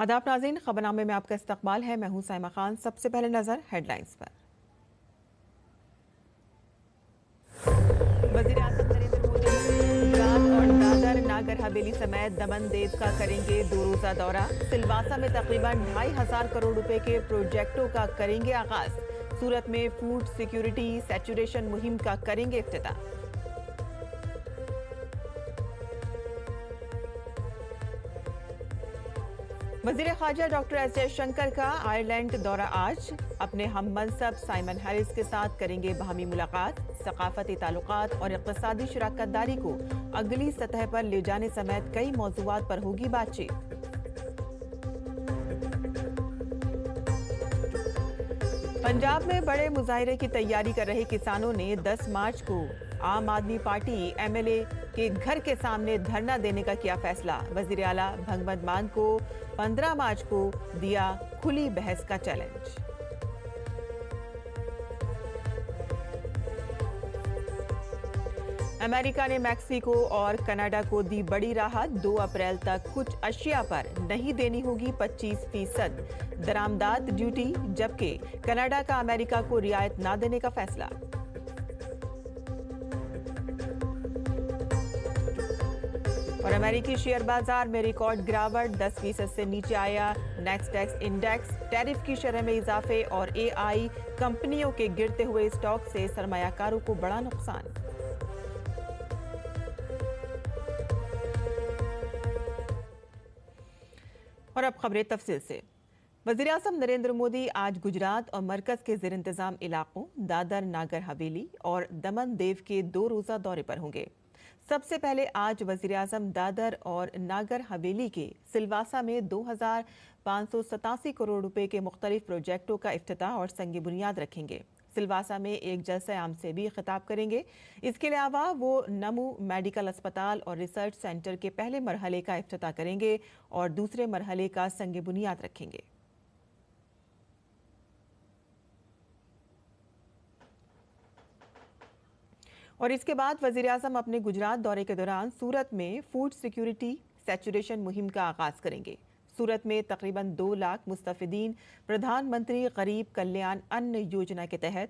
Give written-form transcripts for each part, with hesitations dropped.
आदाब नाज़रीन, खबरनामे में आपका इस्तकबाल है। मैं हूं साइमा खान। सबसे पहले नजर हेडलाइंस पर। वजीर आजम नरेंद्र मोदी गुजरात और दादर नागर हवेली समेत दमन देव का करेंगे 2 रोजा दौरा। सिलवासा में तकरीबन 2,500 करोड़ रुपए के प्रोजेक्टों का करेंगे आगाज। सूरत में फूड सिक्योरिटी सैचुरेशन मुहिम का करेंगे इफ्तिताह। वजीर खारजा डॉक्टर एस जयशंकर का आयरलैंड दौरा आज। अपने हम मनसब साइमन हैरिस के साथ करेंगे बाहमी मुलाकात। सकाफती ताल्लुकात और इक़्तिसादी शराकतदारी को अगली सतह पर ले जाने समेत कई मौज़ूआत पर होगी बातचीत। पंजाब में बड़े मुजाहरे की तैयारी कर रहे किसानों ने 10 मार्च को आम आदमी पार्टी एमएलए के घर के सामने धरना देने का किया फैसला। वजीर आला भगवंत मान को 15 मार्च को दिया खुली बहस का चैलेंज। अमेरिका ने मैक्सिको और कनाडा को दी बड़ी राहत। 2 अप्रैल तक कुछ अशिया पर नहीं देनी होगी 25% दरामदात ड्यूटी, जबकि कनाडा का अमेरिका को रियायत ना देने का फैसला। और अमेरिकी शेयर बाजार में रिकॉर्ड गिरावट, 10% से नीचे आया नेस्डैक इंडेक्स। टैरिफ की शरह में इजाफे और एआई कंपनियों के गिरते हुए स्टॉक से सरमायाकारों को बड़ा नुकसान। और अब खबरें तफसील से। वज़ीर-ए-आज़म नरेंद्र मोदी आज गुजरात और मरकज के ज़ेर इंतज़ाम इलाकों दादर नागर हवेली और दमन देव के 2 रोज़ा दौरे पर होंगे। सबसे पहले आज वज़ीर-ए-आज़म दादर और नागर हवेली के सिलवासा में 2,587 करोड़ रुपए के मुख्तलिफ प्रोजेक्टों का इफ्तिताह और संग बुनियाद रखेंगे। सिलवासा में एक जलसा आम से भी खिताब करेंगे। इसके अलावा वो नमू मेडिकल अस्पताल और रिसर्च सेंटर के पहले मरहले का इफ्तिताह करेंगे और दूसरे मरहले का संग बुनियाद रखेंगे। और इसके बाद वज़ीर-ए-आज़म अपने गुजरात दौरे के दौरान सूरत में फूड सिक्योरिटी सैचुरेशन मुहिम का आगाज करेंगे। सूरत में तकरीबन 2 लाख मुस्तफिदीन प्रधानमंत्री गरीब कल्याण अन्न योजना के तहत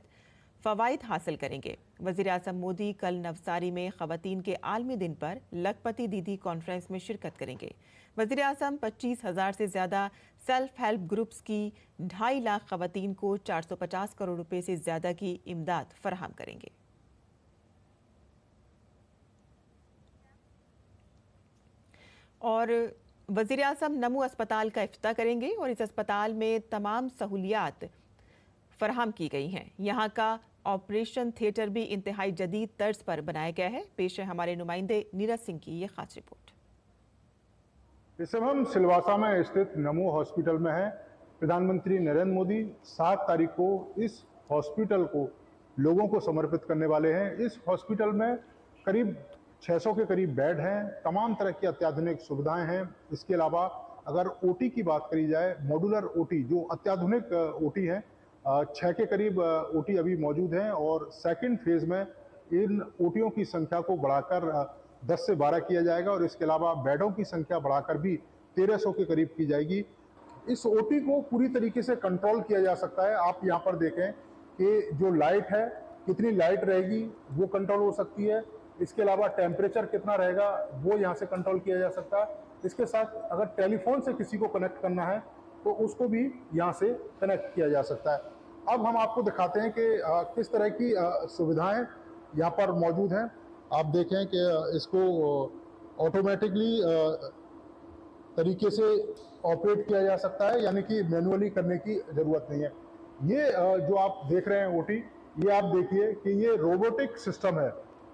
फवाइद हासिल करेंगे। वज़ीर-ए-आज़म मोदी कल नवसारी में ख़वातीन के आलमी दिन पर लखपति दीदी कॉन्फ्रेंस में शिरकत करेंगे। वज़ीर-ए-आज़म 25,000 से ज़्यादा सेल्फ हेल्प ग्रुप्स की 2.5 लाख ख़वातीन को 450 करोड़ रुपए से ज़्यादा की इमदाद फराहम करेंगे। और वज़ीर-ए-आज़म नमू अस्पताल का इफ्तिताह करेंगे और इस अस्पताल में तमाम सहूलियात फराहम की गई हैं। यहाँ का ऑपरेशन थिएटर भी इंतहाई जदीद तर्ज पर बनाया गया है। पेश है हमारे नुमाइंदे नीरज सिंह की ये खास रिपोर्ट। इस समय हम सिलवासा में स्थित नमू हॉस्पिटल में हैं। प्रधानमंत्री नरेंद्र मोदी 7 तारीख को इस हॉस्पिटल को लोगों को समर्पित करने वाले हैं। इस हॉस्पिटल में करीब 600 के करीब बेड हैं, तमाम तरह की अत्याधुनिक सुविधाएं हैं। इसके अलावा अगर ओटी की बात करी जाए, मॉड्यूलर ओटी जो अत्याधुनिक ओटी है, 6 के करीब ओटी अभी मौजूद हैं और सेकंड फेज में इन ओटियों की संख्या को बढ़ाकर 10 से 12 किया जाएगा और इसके अलावा बेडों की संख्या बढ़ाकर भी 1300 के करीब की जाएगी। इस ओटी को पूरी तरीके से कंट्रोल किया जा सकता है। आप यहाँ पर देखें कि जो लाइट है, कितनी लाइट रहेगी वो कंट्रोल हो सकती है। इसके अलावा टेम्परेचर कितना रहेगा वो यहाँ से कंट्रोल किया जा सकता है। इसके साथ अगर टेलीफोन से किसी को कनेक्ट करना है तो उसको भी यहाँ से कनेक्ट किया जा सकता है। अब हम आपको दिखाते हैं कि किस तरह की सुविधाएं यहाँ पर मौजूद हैं। आप देखें कि इसको ऑटोमेटिकली तरीके से ऑपरेट किया जा सकता है, यानी कि मैनुअली करने की ज़रूरत नहीं है। ये जो आप देख रहे हैं ओटी, ये आप देखिए कि ये रोबोटिक सिस्टम है,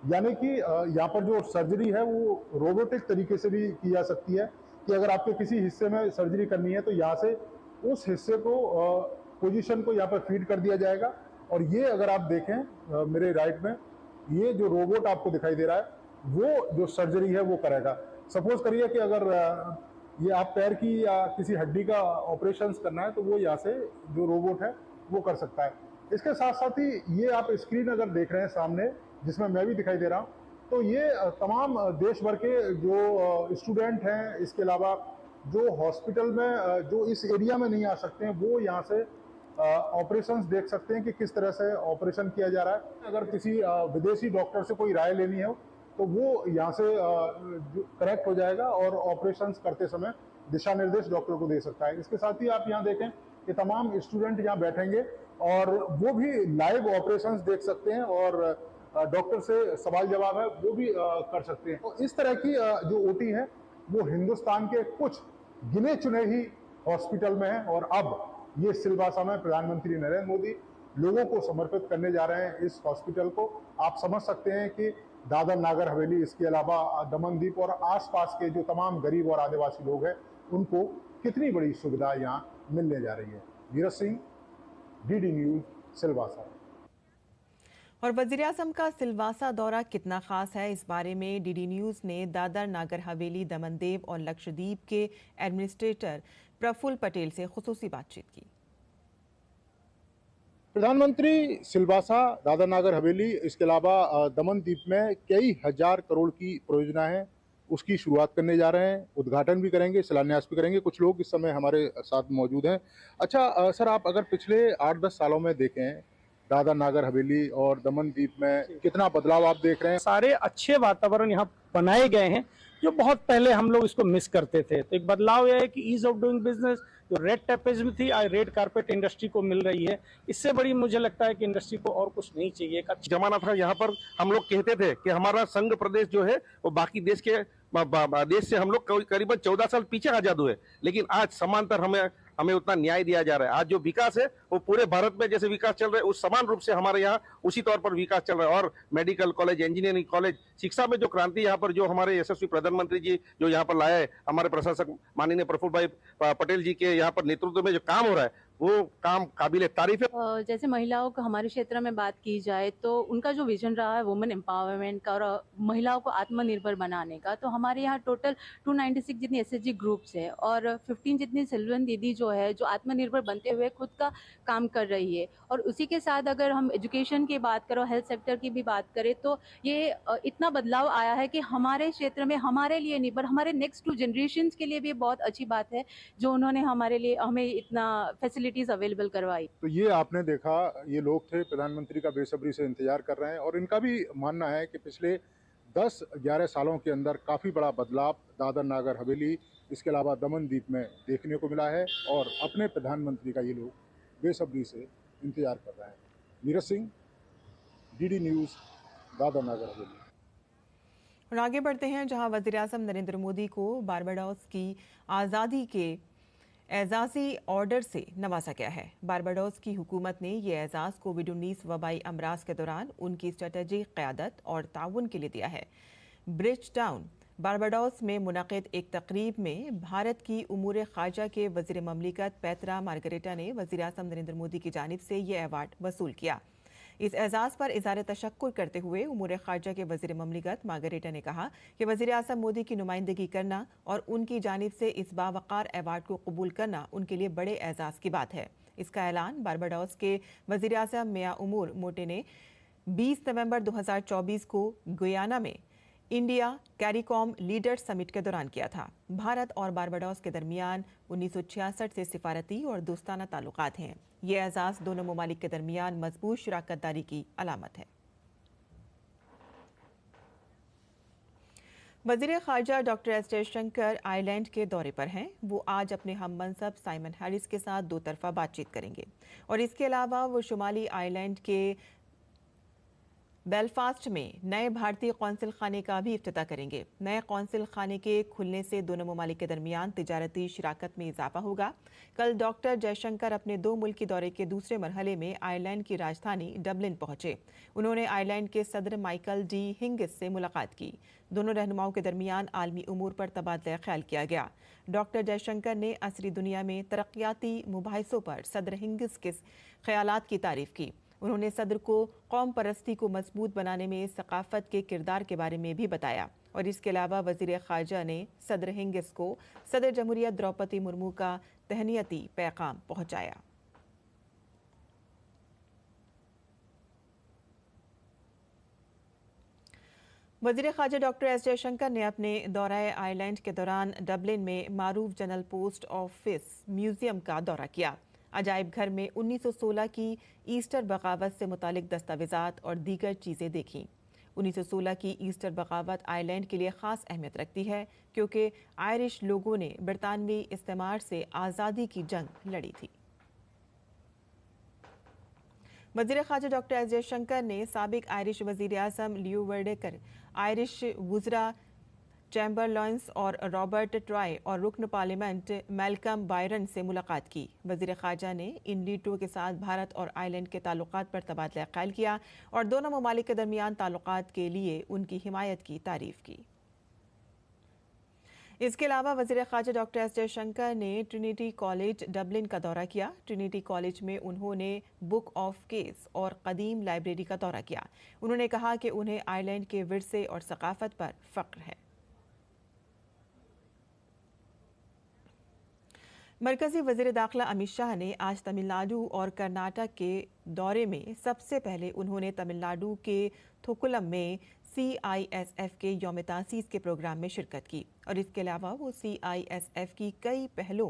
यानी कि यहाँ पर जो सर्जरी है वो रोबोटिक तरीके से भी की जा सकती है कि अगर आपके किसी हिस्से में सर्जरी करनी है तो यहाँ से उस हिस्से को पोजीशन को यहाँ पर फीड कर दिया जाएगा। और ये अगर आप देखें मेरे राइट में, ये जो रोबोट आपको दिखाई दे रहा है वो जो सर्जरी है वो करेगा। सपोज करिए कि अगर ये आप पैर की या किसी हड्डी का ऑपरेशन करना है तो वो यहाँ से जो रोबोट है वो कर सकता है। इसके साथ साथ ही ये आप स्क्रीन अगर देख रहे हैं सामने, जिसमें मैं भी दिखाई दे रहा हूँ, तो ये तमाम देश भर के जो स्टूडेंट हैं, इसके अलावा जो हॉस्पिटल में जो इस एरिया में नहीं आ सकते हैं वो यहाँ से ऑपरेशंस देख सकते हैं कि किस तरह से ऑपरेशन किया जा रहा है। अगर किसी विदेशी डॉक्टर से कोई राय लेनी है तो वो यहाँ से कनेक्ट हो जाएगा और ऑपरेशंस करते समय दिशा निर्देश डॉक्टर को दे सकता है। इसके साथ ही आप यहाँ देखें कि तमाम स्टूडेंट यहाँ बैठेंगे और वो भी लाइव ऑपरेशंस देख सकते हैं और डॉक्टर से सवाल जवाब है वो भी कर सकते हैं। तो इस तरह की जो ओटी है वो हिंदुस्तान के कुछ गिने चुने ही हॉस्पिटल में है और अब ये सिलवासा में प्रधानमंत्री नरेंद्र मोदी लोगों को समर्पित करने जा रहे हैं इस हॉस्पिटल को। आप समझ सकते हैं कि दादर नागर हवेली, इसके अलावा दमन-दीव और आसपास के जो तमाम गरीब और आदिवासी लोग हैं उनको कितनी बड़ी सुविधा यहाँ मिलने जा रही है। Neeraj Singh, DD news, Silvassa. और वज़ीर-ए-आज़म का सिलवासा दौरा कितना खास है, इस बारे में डीडी न्यूज़ ने दादर नागर हवेली, दमन दीव और लक्षद्वीप के एडमिनिस्ट्रेटर प्रफुल्ल पटेल से खुसूसी बातचीत की। प्रधानमंत्री सिलवासा, दादर नागर हवेली, इसके अलावा दमन द्वीप में कई हजार करोड़ की परियोजना है, उसकी शुरुआत करने जा रहे हैं, उद्घाटन भी करेंगे, शिलान्यास भी करेंगे। कुछ लोग इस समय हमारे साथ मौजूद हैं। अच्छा सर, आप अगर पिछले 8-10 सालों में देखें दादर नागर हवेली और दमन द्वीप में कितना बदलाव आप देख रहे हैं? सारे अच्छे वातावरण यहाँ बनाए गए हैं जो बहुत पहले हम लोग इसको मिस करते थे। तो एक बदलाव यह है कि ईज ऑफ डूइंग बिजनेस जो रेड टेपेज्म थी आज रेड कारपेट इंडस्ट्री को मिल रही है। इससे बड़ी मुझे लगता है कि इंडस्ट्री को और कुछ नहीं चाहिए। एक अच्छा जमाना था यहाँ पर हम लोग कहते थे कि हमारा संघ प्रदेश जो है वो बाकी देश के देश से हम लोग करीबन 14 साल पीछे आजाद हुए, लेकिन आज समांतर हमें उतना न्याय दिया जा रहा है। आज जो विकास है वो पूरे भारत में जैसे विकास चल रहा है उस समान रूप से हमारे यहाँ उसी तौर पर विकास चल रहा है। और मेडिकल कॉलेज, इंजीनियरिंग कॉलेज, शिक्षा में जो क्रांति यहाँ पर जो हमारे यशस्वी प्रधानमंत्री जी जो यहाँ पर लाया है, हमारे प्रशासक माननीय प्रफुल्ल भाई पटेल जी के यहाँ पर नेतृत्व में जो काम हो रहा है वो काम काबिल तारीफ है। जैसे महिलाओं को हमारे क्षेत्र में बात की जाए तो उनका जो विजन रहा है वुमेन एम्पावरमेंट का और महिलाओं को आत्मनिर्भर बनाने का, तो हमारे यहाँ टोटल 296 जितनी एसएचजी ग्रुप्स है और 15 जितनी सिल्वन दीदी जो है जो आत्मनिर्भर बनते हुए खुद का काम कर रही है। और उसी के साथ अगर हम एजुकेशन की बात करें, हेल्थ सेक्टर की भी बात करें तो ये इतना बदलाव आया है कि हमारे क्षेत्र में हमारे लिए नहीं पर हमारे नेक्स्ट 2 जनरेशन के लिए भी बहुत अच्छी बात है जो उन्होंने हमारे लिए हमें इतना फैसिलिटीज अवेलेबल करवाई। तो ये आपने देखा, ये लोग थे प्रधानमंत्री का बेसब्री से इंतजार कर रहे हैं और इनका भी मानना है कि पिछले 10-11 सालों के अंदर काफ़ी बड़ा बदलाव दादर नागर हवेली, इसके अलावा दमन द्वीप में देखने को मिला है और अपने प्रधानमंत्री का ये लोग बेसब्री से इंतजार कर रहे हैं। Neeraj Singh, DD news, Dadar Nagar Haveli. और आगे बढ़ते हैं, जहां वज़ीर-ए-आज़म नरेंद्र मोदी को बारबाडोस की आज़ादी के एजाज़ी ऑर्डर से नवाजा गया है। बारबाडोस की हुकूमत ने ये एजाज़ कोविड-19 वबाई अमराज के दौरान उनकी स्ट्रेटेजिक क़यादत और ताउन के लिए दिया है। ब्रिज टाउन बारबाडोस में मुनक़िद एक तकरीब में भारत की उमूर ख़ारजा के वज़ीर ममलिकत पेत्रा मार्गरेटा ने वज़ीर-ए-आज़म नरेंद्र मोदी की जानिब से ये अवार्ड वसूल किया। इस एजाज़ पर इज़हार तशक्कुर करते हुए उमूर ख़ारजा के वज़ीर ममलिकत मार्गरेटा ने कहा कि वज़ीर-ए-आज़म मोदी की नुमाइंदगी करना और उनकी जानिब से इस बावक़ार अवार्ड को कबूल करना उनके लिए बड़े एजाज़ की बात है। इसका ऐलान बारबाडोस के वज़ीर-ए-आज़म मियां उमर मोटे ने 20 नवंबर 2024 को गुयाना में इंडिया कैरिकॉम लीडर्स समिट के दौरान किया था। भारत और बारबाडोस के दरमियान 1966 से सिफारती और दोस्ताना ताल्लुकात हैं। ये एजाज़ दोनों ममालिक के दरमियान मजबूत शराकतदारी की अलामत है। वज़ीर ख़ारजा डॉक्टर एस जयशंकर आयरलैंड के दौरे पर हैं। वो आज अपने हम मनसब साइमन हैरिस के साथ 2 तरफ़ा बातचीत करेंगे और इसके अलावा वो शुमाली आयरलैंड के बेलफास्ट में नए भारतीय कौंसिल खाने का भी इफ्तिताह करेंगे। नए कौंसिल खाने के खुलने से दोनों ममालिक के दरमियान तिजारती शराकत में इजाफा होगा। कल डॉक्टर जयशंकर अपने 2 मुल्की दौरे के दूसरे मरहले में आयरलैंड की राजधानी डबलिन पहुंचे। उन्होंने आयरलैंड के सदर माइकल डी हिंगिस से मुलाकात की। दोनों रहनुमाओं के दरमियान आलमी उमूर पर तबादला ख्याल किया गया। डॉक्टर जयशंकर ने असरी दुनिया में तरक्याती मुबाहिसों पर सदर हिंगिस के ख्यालात की तारीफ की। उन्होंने सदर को कौम परस्ती को मजबूत बनाने में सकाफत के किरदार के बारे में भी बताया और इसके अलावा वज़ीर ख़ारजा ने सदर हिंगिस को सदर जमहूरियत द्रौपदी मुर्मू का तहनीती पैगाम पहुंचाया। वज़ीर ख़ारजा डॉक्टर एस जयशंकर ने अपने दौरा आयरलैंड के दौरान डबलिन में मारूफ जनरल पोस्ट ऑफिस म्यूजियम का दौरा किया। अजायब घर में 1916 की ईस्टर बगावत से मुतालिक दस्तावेज़ात और दीगर चीज़ें देखीं। 1916 की ईस्टर बगावत आयरलैंड के लिए ख़ास अहमियत रखती है क्योंकि आयरिश लोगों ने बरतानवी इस्तेमार से आज़ादी की जंग लड़ी थी। वज़ीर ख़ारजा डॉक्टर एस जयशंकर ने साबिक आयरिश वज़ीर आज़म लियो वर्डेकर, आयरिश वुज़रा चैम्बरलाइन्स और रॉबर्ट ट्रॉय और रुकन पार्लियामेंट मैल्कम बायरन से मुलाकात की। वज़ीर ख़ारजा ने इन लीडरों के साथ भारत और आयरलैंड के ताल्लुकात पर तबादला ख्याल किया और दोनों ममालिक के दरमियान ताल्लुकात के लिए उनकी हिमायत की तारीफ़ की। इसके अलावा वज़ीर ख़ारजा डॉक्टर एस जयशंकर ने ट्रिनिटी कॉलेज डबलिन का दौरा किया। ट्रिनिटी कॉलेज में उन्होंने बुक ऑफ केस और कदीम लाइब्रेरी का दौरा किया। उन्होंने कहा कि उन्हें आयरलैंड के विरसे और सकाफत पर फ़ख्र है। मरकज़ी वज़ीर दाखिला अमित शाह ने आज तमिलनाडु और कर्नाटक के दौरे में सबसे पहले उन्होंने तमिलनाडु के थुकुलम में CISF के यौम तासीस के प्रोग्राम में शिरकत की और इसके अलावा वो CISF की कई पहलों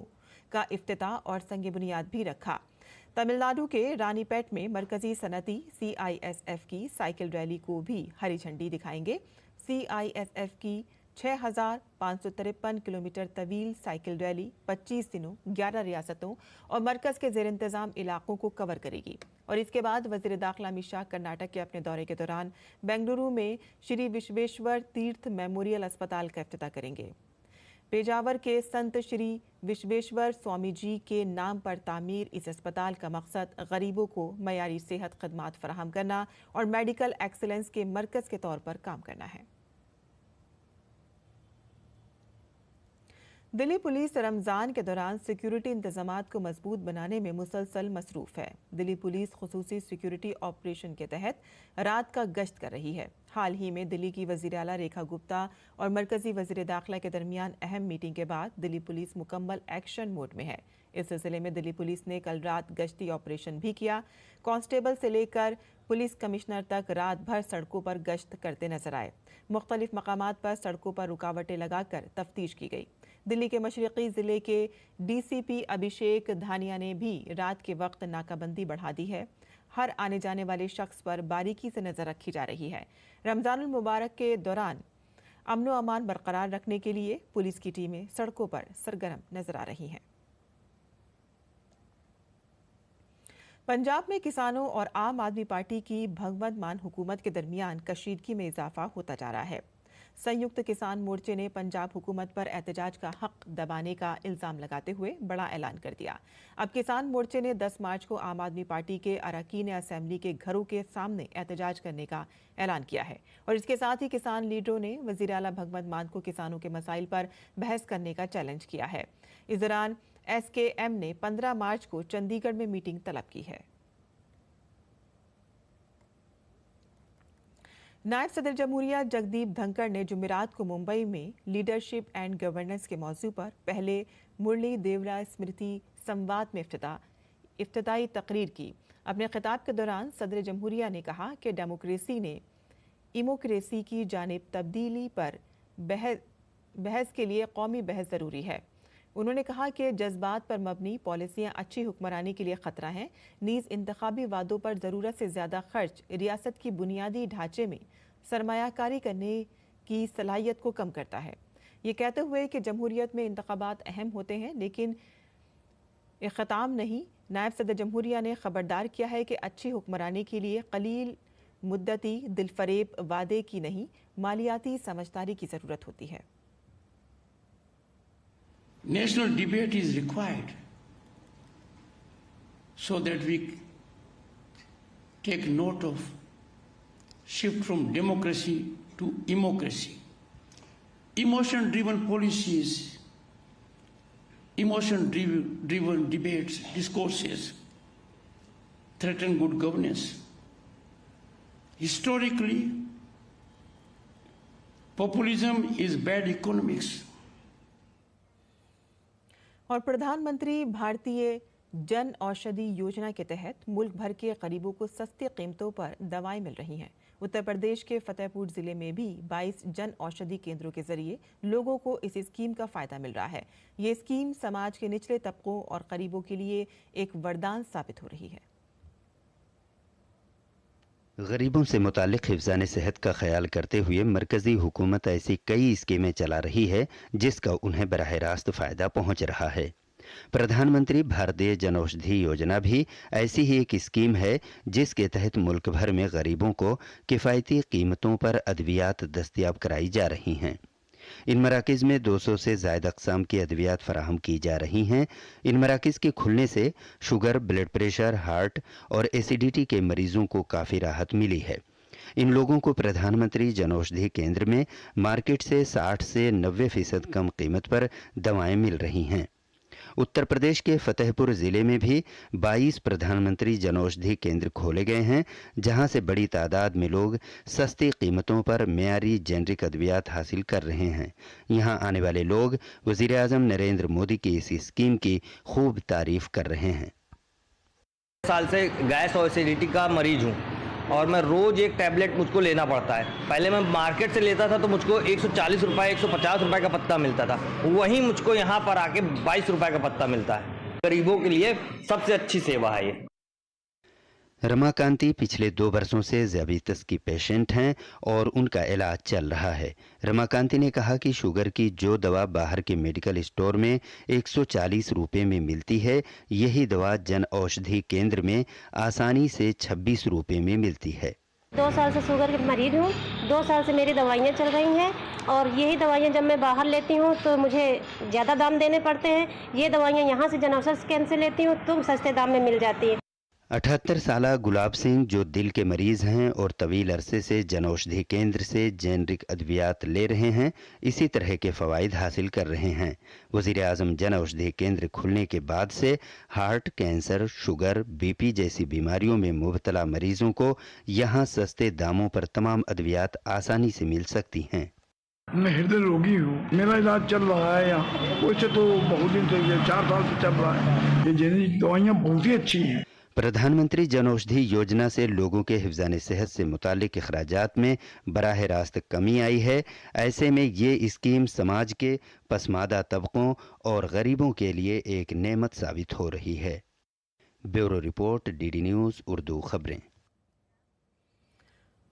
का इफ्तिताह और संग बुनियाद भी रखा। तमिलनाडु के रानीपेट में मरकजी सनती CISF की साइकिल रैली को भी हरी झंडी दिखाएंगे। CISF की 6,553 किलोमीटर तवील साइकिल रैली 25 दिनों 11 रियासतों और मरकज़ के ज़ेर इंतज़ाम इलाकों को कवर करेगी और इसके बाद वज़ीर दाखिला अमित शाह कर्नाटक के अपने दौरे के दौरान बेंगलुरु में श्री विश्वेश्वर तीर्थ मेमोरियल अस्पताल का इफ्तिताह करेंगे। पेजावर के संत श्री विश्वेश्वर स्वामी जी के नाम पर तामीर इस अस्पताल का मकसद गरीबों को मयारी सेहत खदमात फराहम करना और मेडिकल एक्सीलेंस के मरकज़ के तौर पर काम करना है। दिल्ली पुलिस रमज़ान के दौरान सिक्योरिटी इंतजामात को मजबूत बनाने में मुसलसल मसरूफ़ है। दिल्ली पुलिस खुसूसी सिक्योरिटी ऑपरेशन के तहत रात का गश्त कर रही है। हाल ही में दिल्ली की वज़ीर आला रेखा गुप्ता और मरकज़ी वज़ीर दाखिला के दरमियान अहम मीटिंग के बाद दिल्ली पुलिस मुकम्मल एक्शन मोड में है। इस सिलसिले में दिल्ली पुलिस ने कल रात गश्ती ऑपरेशन भी किया। कांस्टेबल से लेकर पुलिस कमिश्नर तक रात भर सड़कों पर गश्त करते नजर आए। मुख्तलिफ मकामात पर सड़कों पर रुकावटें लगाकर तफ्तीश की गई। दिल्ली के मशरिकी ज़िले के DCP अभिषेक धानिया ने भी रात के वक्त नाकाबंदी बढ़ा दी है। हर आने जाने वाले शख्स पर बारीकी से नज़र रखी जा रही है। रमज़ानुल मुबारक के दौरान अमन व अमान बरकरार रखने के लिए पुलिस की टीमें सड़कों पर सरगर्म नजर आ रही हैं। पंजाब में किसानों और आम आदमी पार्टी की भगवंत मान हुकूमत के दरमियान कशीदगी में इजाफा होता जा रहा है। संयुक्त किसान मोर्चे ने पंजाब हुकूमत पर एहतजाज का हक दबाने का इल्ज़ाम लगाते हुए बड़ा ऐलान कर दिया। अब किसान मोर्चे ने 10 मार्च को आम आदमी पार्टी के अरकान असेंबली के घरों के सामने एहतजाज करने का ऐलान किया है और इसके साथ ही किसान लीडरों ने वज़ीर आला भगवंत मान को किसानों के मसाइल पर बहस करने का चैलेंज किया है। इस दौरान SKM ने 15 मार्च को चंडीगढ़ में मीटिंग तलब की है। नायब सदर जमहूरिया जगदीप धनखड़ ने जुमेरात को मुंबई में लीडरशिप एंड गवर्नेंस के मौजू पर पहले मुरली देवरा स्मृति संवाद में इफ्तिताई तकरीर की। अपने खिताब के दौरान सदर जमहूरिया ने कहा कि डेमोक्रेसी ने इमोक्रेसी की जानिब तब्दीली पर बहस के लिए कौमी बहस ज़रूरी है। उन्होंने कहा कि जज्बात पर मबनी पॉलिसियाँ अच्छी हुक्मरानी के लिए ख़तरा हैं। नीज़ इंतखाबी वादों पर ज़रूरत से ज़्यादा खर्च रियासत की बुनियादी ढांचे में सरमायाकारी करने की सलाहियत को कम करता है। ये कहते हुए कि जमहूरियत में इंतखाबात अहम होते हैं लेकिन इख्तिताम नहीं, नायब सदर जमहूरिया ने खबरदार किया है कि अच्छी हुक्मरानी के लिए कलील मुद्दती दिलफरेब वादे की नहीं, मालियाती समझदारी की ज़रूरत होती है। National debate is required so that we take note of shift from democracy to immocracy. Emotion-driven policies, emotion-driven debates, discourses threaten good governance. Historically, populism is bad economics. और प्रधानमंत्री भारतीय जन औषधि योजना के तहत मुल्क भर के गरीबों को सस्ती कीमतों पर दवाएं मिल रही हैं। उत्तर प्रदेश के फतेहपुर जिले में भी 22 जन औषधि केंद्रों के जरिए लोगों को इस स्कीम का फायदा मिल रहा है। ये स्कीम समाज के निचले तबकों और गरीबों के लिए एक वरदान साबित हो रही है। गरीबों से मुतालिक हिफ्ज़ान सेहत का ख्याल करते हुए मरकज़ी हुकूमत ऐसी कई स्कीमें चला रही है जिसका उन्हें बराह रास्त फ़ायदा पहुंच रहा है। प्रधानमंत्री भारतीय जनऔषधि योजना भी ऐसी ही एक स्कीम है जिसके तहत मुल्क भर में गरीबों को किफ़ायती कीमतों पर अद्वियात दस्तयाब कराई जा रही हैं। इन मराकज़ में 200 से ज़ायद अक़साम की अद्वियात फराहम की जा रही हैं। इन मराकज़ के खुलने से शुगर, ब्लड प्रेशर, हार्ट और एसिडिटी के मरीजों को काफ़ी राहत मिली है। इन लोगों को प्रधानमंत्री जनऔषधि केंद्र में मार्केट से 60 से 90% कम कीमत पर दवाएं मिल रही हैं। उत्तर प्रदेश के फतेहपुर जिले में भी 22 प्रधानमंत्री जनऔषधि केंद्र खोले गए हैं, जहां से बड़ी तादाद में लोग सस्ती कीमतों पर मेयारी जेनरिक अद्वियात हासिल कर रहे हैं। यहां आने वाले लोग वज़ीर आज़म नरेंद्र मोदी की इस स्कीम की खूब तारीफ कर रहे हैं। साल से गैस और एसिडिटी का मरीज हूँ और मैं रोज़ एक टैबलेट मुझको लेना पड़ता है। पहले मैं मार्केट से लेता था तो मुझको 140 रुपये 150 रुपये का पत्ता मिलता था, वहीं मुझको यहाँ पर आके 22 रुपये का पत्ता मिलता है। गरीबों के लिए सबसे अच्छी सेवा है ये। रमाकांति पिछले 2 बरसों से ज़ियाबीतस की पेशेंट हैं और उनका इलाज चल रहा है। रमाकांति ने कहा कि शुगर की जो दवा बाहर के मेडिकल स्टोर में 140 रुपये में मिलती है, यही दवा जन औषधि केंद्र में आसानी से 26 रुपये में मिलती है। 2 साल से शुगर के मरीज हूँ, 2 साल से मेरी दवाइयाँ चल रही हैं और यही दवाइयाँ जब मैं बाहर लेती हूँ तो मुझे ज़्यादा दाम देने पड़ते हैं। ये दवाइयाँ यहाँ से जन औषधि केंद्र से लेती हूँ तो सस्ते दाम में मिल जाती है। 78 साला गुलाब सिंह जो दिल के मरीज हैं और तवील अरसे से जनऔषधि केंद्र से जेनरिक अद्वियात ले रहे हैं, इसी तरह के फ़वाइद हासिल कर रहे हैं। वज़ीर आज़म जनऔषधि केंद्र खुलने के बाद से हार्ट, कैंसर, शुगर, बीपी जैसी बीमारियों में मुब्तला मरीजों को यहाँ सस्ते दामों पर तमाम अद्वियात आसानी से मिल सकती हैं। मैं हृदय रोगी हूँ, मेरा इलाज चल रहा है यहाँ, वैसे तो बहुत दिन से 4 साल से चल रहा है। ये जेनरिक दवाइयाँ बहुत ही अच्छी हैं। प्रधानमंत्री जनऔषधि योजना से लोगों के हिफ्ज़ान सेहत से मुतालिक अखराजात में बराह रास्त कमी आई है। ऐसे में ये स्कीम समाज के पसमादा तबकों और गरीबों के लिए एक नेमत साबित हो रही है। Bureau report, DD news Urdu खबरें।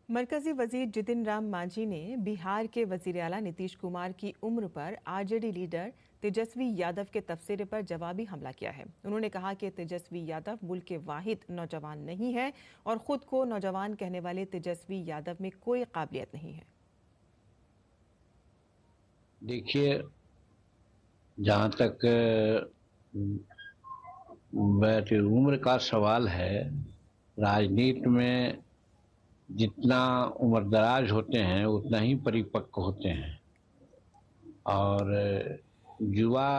मरकजी वजीर जितिन राम मांझी ने बिहार के वजीर आला नीतीश कुमार की उम्र पर आरजेडी लीडर तेजस्वी यादव के तबसरे पर जवाबी हमला किया है। उन्होंने कहा कि तेजस्वी यादव मुल्क के वाहिद नौजवान नहीं है और खुद को नौजवान कहने वाले तेजस्वी यादव में कोई काबिलियत नहीं है। देखिए, जहाँ तक उम्र का सवाल है, राजनीति में जितना उम्रदराज होते हैं उतना ही परिपक्व होते हैं। और युवा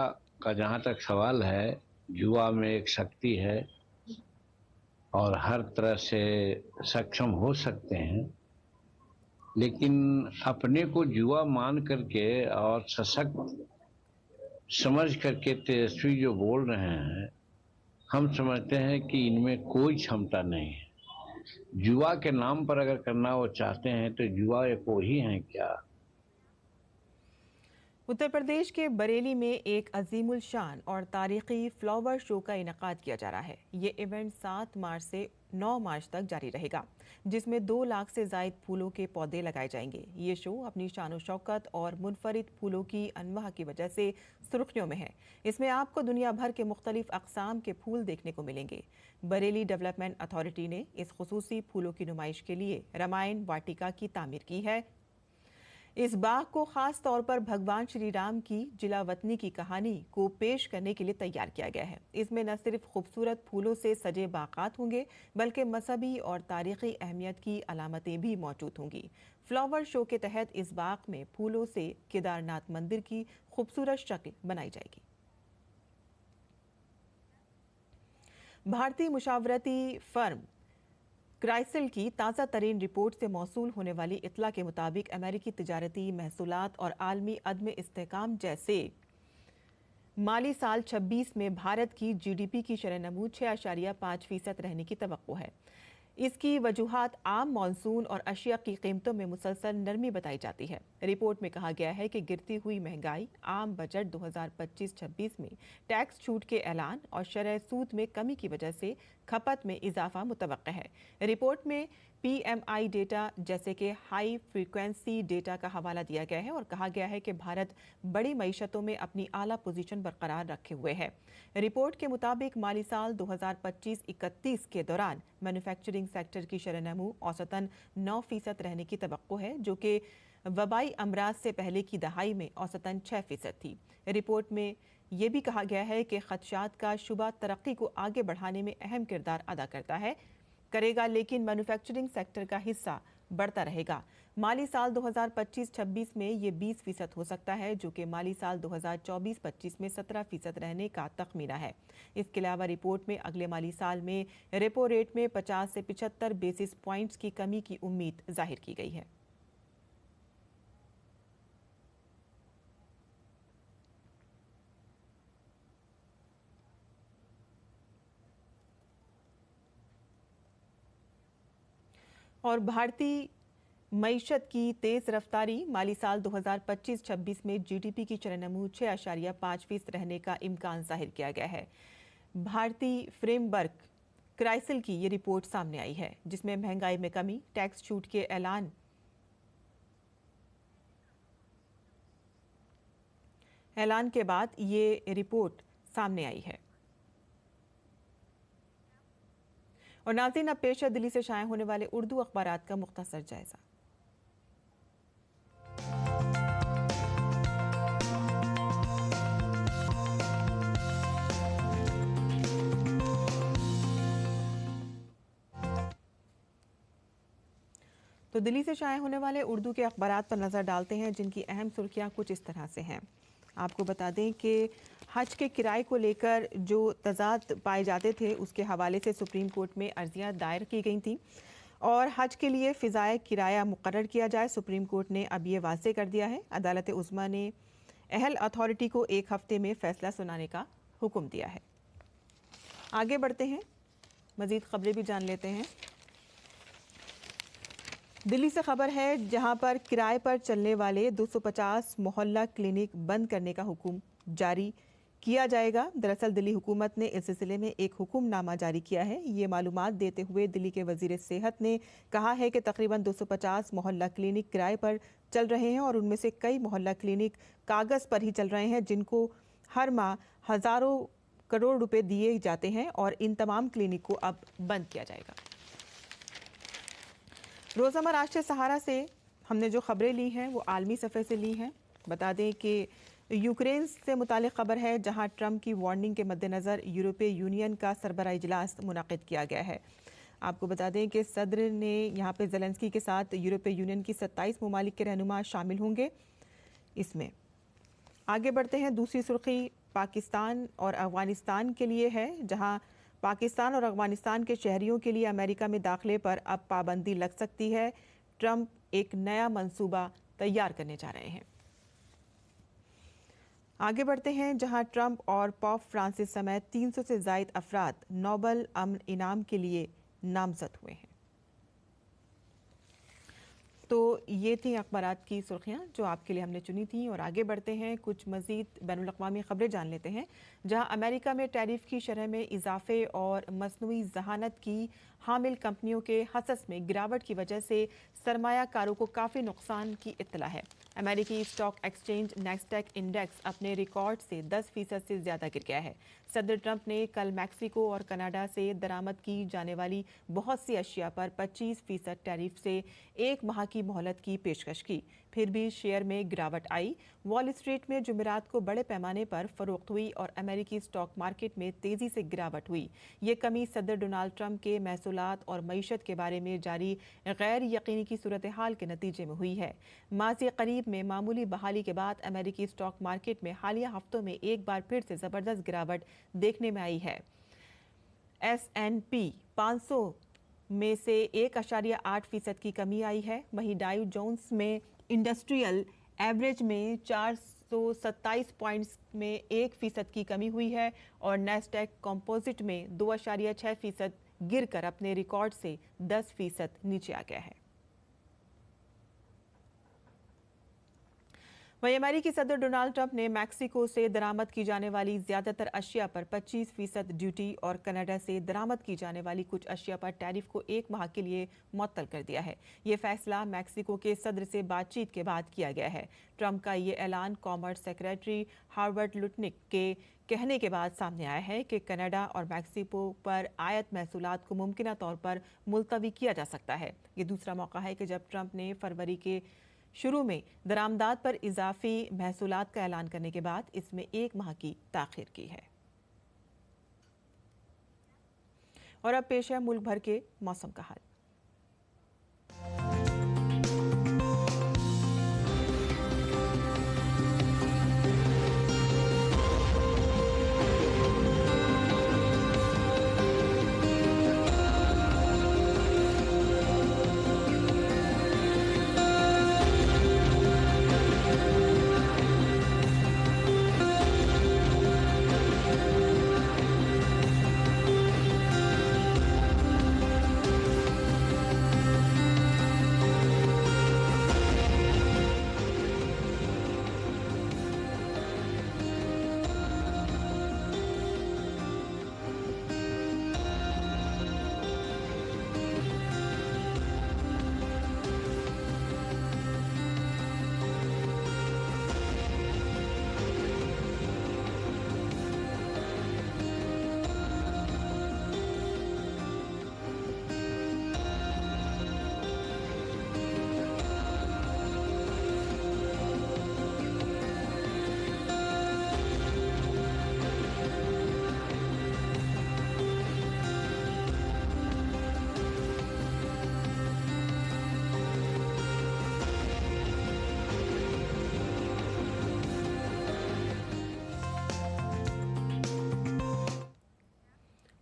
का जहाँ तक सवाल है, युवा में एक शक्ति है और हर तरह से सक्षम हो सकते हैं, लेकिन अपने को युवा मान करके और सशक्त समझ करके तेजस्वी जो बोल रहे हैं, हम समझते हैं कि इनमें कोई क्षमता नहीं है। युवा के नाम पर अगर करना वो चाहते हैं तो युवा एक वो ही हैं क्या? उत्तर प्रदेश के बरेली में एक अजीमुल शान और तारीखी फ्लावर शो का इनेकाद किया जा रहा है। ये इवेंट 7 मार्च से 9 मार्च तक जारी रहेगा, जिसमें 2 लाख से ज़ायद फूलों के पौधे लगाए जाएंगे। ये शो अपनी शान शौकत और मुनफरिद फूलों की अनवाह की वजह से सुर्खियों में है। इसमें आपको दुनिया भर के मुख्तलिफ अक़साम के फूल देखने को मिलेंगे। बरेली डेवलपमेंट अथॉरिटी ने इस खुसूसी फूलों की नुमाइश के लिए रामायण वाटिका की तामीर की है। इस बाग को खास तौर पर भगवान श्री राम की जिलावतनी की कहानी को पेश करने के लिए तैयार किया गया है। इसमें न सिर्फ खूबसूरत फूलों से सजे बागात होंगे, बल्कि मजहबी और तारीखी अहमियत की अलामतें भी मौजूद होंगी। फ्लावर शो के तहत इस बाग में फूलों से केदारनाथ मंदिर की खूबसूरत शक्ल बनाई जाएगी। भारतीय मुशावरती फर्म क्राइसिल की ताज़ा तरीन रिपोर्ट से मौसूल होने वाली इत्तला के मुताबिक अमेरिकी तिजारती महसूलात और आलमी अदम इस्तेहकाम जैसे माली साल 26 में भारत की जीडीपी की शरह नमू 6.5% रहने की तवक्को है। इसकी वजूहात आम मानसून और अशिया की कीमतों में मुसलसल नरमी बताई जाती है। रिपोर्ट में कहा गया है कि गिरती हुई महंगाई, आम बजट 2025-26 में टैक्स छूट के ऐलान और शरह सूद में कमी की वजह से खपत में इजाफा मुतवक्का है। रिपोर्ट में PMI डेटा जैसे कि हाई फ्रीक्वेंसी डेटा का हवाला दिया गया है और कहा गया है कि भारत बड़ी मईशतों में अपनी आला पोजीशन बरकरार रखे हुए है। रिपोर्ट के मुताबिक माली साल 2025-31 के दौरान मैन्युफैक्चरिंग सेक्टर की शरह-ए-नमू औसतन 9% रहने की तवक्को है, जो कि वबाई अमराज से पहले की दहाई में औसतन 6% थी। रिपोर्ट में ये भी कहा गया है कि खदशात का शुबा तरक्की को आगे बढ़ाने में अहम किरदार अदा करेगा, लेकिन मैन्युफैक्चरिंग सेक्टर का हिस्सा बढ़ता रहेगा। माली साल 2025-26 में ये 20% हो सकता है, जो कि माली साल 2024-25 में 17% रहने का तखमीना है। इसके अलावा रिपोर्ट में अगले माली साल में रेपो रेट में 50 से 75 बेसिस पॉइंट्स की कमी की उम्मीद जाहिर की गई है। और भारतीय मईशत की तेज रफ्तारी माली साल 2025-26 में GDP की शरह-ए-नमू 6.5% रहने का इम्कान जाहिर किया गया है। भारतीय फ्रेमवर्क क्राइसिल की ये रिपोर्ट सामने आई है, जिसमें महंगाई में कमी, टैक्स छूट के ऐलान के बाद ये रिपोर्ट सामने आई है। और नाज़रीन, अब पेश है दिल्ली से शाया होने वाले उर्दू अखबारात का मुख्तसर जायजा। तो दिल्ली से शाया होने वाले उर्दू के अखबारात पर नज़र डालते हैं, जिनकी अहम सुर्खियां कुछ इस तरह से हैं। आपको बता दें कि हज के किराए को लेकर जो तजाद पाए जाते थे, उसके हवाले से सुप्रीम कोर्ट में अर्जियां दायर की गई थी और हज के लिए फ़िज़ाए किराया मुकर्रर किया जाए। सुप्रीम कोर्ट ने अब ये वाज़ेह कर दिया है। अदालत उज़्मा ने अहल अथॉरिटी को 1 हफ्ते में फ़ैसला सुनाने का हुक्म दिया है। आगे बढ़ते हैं, मज़ीद खबरें भी जान लेते हैं। दिल्ली से खबर है, जहां पर किराए पर चलने वाले 250 मोहल्ला क्लिनिक बंद करने का हुक्म जारी किया जाएगा। दरअसल दिल्ली हुकूमत ने इस सिलसिले में एक हुक्मनामा जारी किया है। ये मालूमात देते हुए दिल्ली के वजीर सेहत ने कहा है कि तकरीबन 250 मोहल्ला क्लिनिक किराए पर चल रहे हैं और उनमें से कई मोहल्ला क्लिनिक कागज़ पर ही चल रहे हैं, जिनको हर माह हज़ारों करोड़ रुपए दिए जाते हैं और इन तमाम क्लिनिक को अब बंद किया जाएगा। रोज़मर्रा राष्ट्रीय सहारा से हमने जो खबरें ली हैं वो आलमी सफ़े से ली हैं। बता दें कि यूक्रेन से मुतालिक खबर है, जहां ट्रंप की वार्निंग के मद्देनज़र यूरोपीय यूनियन का सरबराह इजलास मुनाकिद किया गया है। आपको बता दें कि सदर ने यहाँ पे ज़ेलेंस्की के साथ यूरोपीय यूनियन की 27 ममालिक के रहनुमा शामिल होंगे। इसमें आगे बढ़ते हैं, दूसरी सुर्खी पाकिस्तान और अफगानिस्तान के लिए है, जहाँ पाकिस्तान और अफगानिस्तान के शहरियों के लिए अमेरिका में दाखिले पर अब पाबंदी लग सकती है। ट्रंप एक नया मंसूबा तैयार करने जा रहे हैं। आगे बढ़ते हैं, जहां ट्रंप और पोप फ्रांसिस समेत 300 से ज़ायद अफराद नोबेल अमन इनाम के लिए नामजद हुए हैं। तो ये थी अखबारात की सुर्खियां जो आपके लिए हमने चुनी थी। और आगे बढ़ते हैं, कुछ मज़ीद बैनुल-अक़वामी खबरें जान लेते हैं, जहां अमेरिका में टैरिफ की शरह में इजाफे और मसनूई जहानत की हामिल कंपनियों के हसस में गिरावट की वजह से सरमायाकारों को काफ़ी नुकसान की इत्तला है। अमेरिकी स्टॉक एक्सचेंज नैस्डैक इंडेक्स अपने रिकॉर्ड से 10% से ज़्यादा गिर गया है। सदर ट्रंप ने कल मैक्सिको और कनाडा से दरामद की जाने वाली बहुत सी अशिया पर 25% टैरिफ से 1 माह की मोहलत की पेशकश की। फिर भी शेयर में गिरावट आई। वॉल स्ट्रीट में जुमेरात को बड़े पैमाने पर फरोख्त हुई और अमेरिकी स्टॉक मार्केट में तेजी से गिरावट हुई। ये कमी सदर डोनाल्ड ट्रंप के महसूलात और मईशत के बारे में जारी गैर यकीनी की सूरत हाल के नतीजे में हुई है। माज़ी करीब में मामूली बहाली के बाद अमेरिकी स्टॉक मार्केट में हालिया हफ्तों में एक बार फिर से ज़बरदस्त गिरावट देखने में आई है। S&P 500 में से 1.8% की कमी आई है। वहीं डाउ जोन्स में इंडस्ट्रियल एवरेज में 427 पॉइंट्स में 1% की कमी हुई है और नैस्डैक कंपोजिट में 2.6% गिरकर अपने रिकॉर्ड से 10% नीचे आ गया है। वहीं अमेरिकी सदर डोनाल्ड ट्रंप ने मैक्सिको से दरामद की जाने वाली ज्यादातर अशिया पर 25% ड्यूटी और कनाडा से दरामद की जाने वाली कुछ अशिया पर टैरिफ को 1 माह के लिए मुअत्तल कर दिया है। ये फैसला मैक्सिको के सदर से बातचीत के बाद किया गया है। ट्रंप का ये ऐलान कॉमर्स सेक्रेटरी हार्वर्ड लुटनिक के कहने के बाद सामने आया है कि कनाडा और मैक्सिको पर आयात महसूलात को मुमकिन तौर पर मुलतवी किया जा सकता है। ये दूसरा मौका है कि जब ट्रंप ने फरवरी के शुरू में दरामदात पर इजाफी महसूलात का ऐलान करने के बाद इसमें 1 माह की ताखीर की है। और अब पेश है मुल्क भर के मौसम का हाल।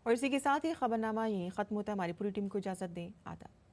और इसी के साथ ही खबरनामा यहीं खत्म होता है। हमारी पूरी टीम को इजाजत दें। आदाब।